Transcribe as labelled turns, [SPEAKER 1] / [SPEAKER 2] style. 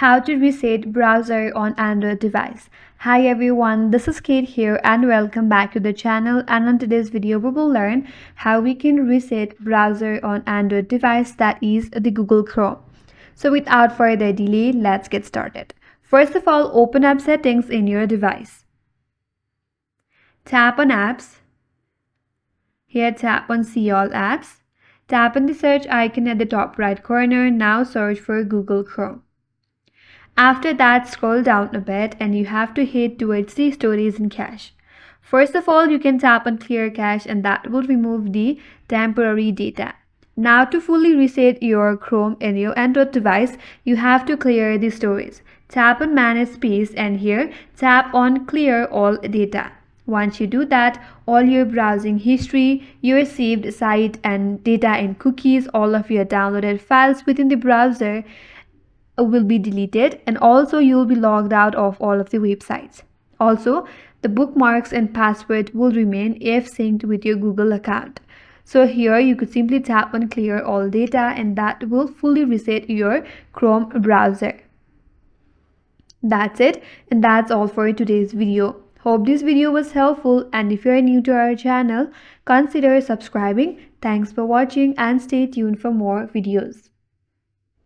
[SPEAKER 1] How to reset browser on Android device. Hi everyone, this is Kate here and welcome back to the channel, and on today's video we will learn how we can reset browser on Android device, that is the Google Chrome. So without further delay, let's get started. First of all, open up settings in your device. Tap on apps. Here tap on see all apps. Tap on the search icon at the top right corner. Now search for Google Chrome. After that, scroll down a bit and you have to head towards the storage and cache. First of all, you can tap on clear cache and that will remove the temporary data. Now to fully reset your Chrome in your Android device, you have to clear the storage. Tap on manage space and here tap on clear all data. Once you do that, all your browsing history, your saved site and data and cookies, all of your downloaded files within the browser will be deleted, and also you will be logged out of all of the websites. Also, the bookmarks and password will remain if synced with your Google account. So here you could simply tap on clear all data and that will fully reset your Chrome browser. That's it, and that's all for today's video. Hope this video was helpful, and if you are new to our channel, consider subscribing. Thanks for watching and stay tuned for more videos.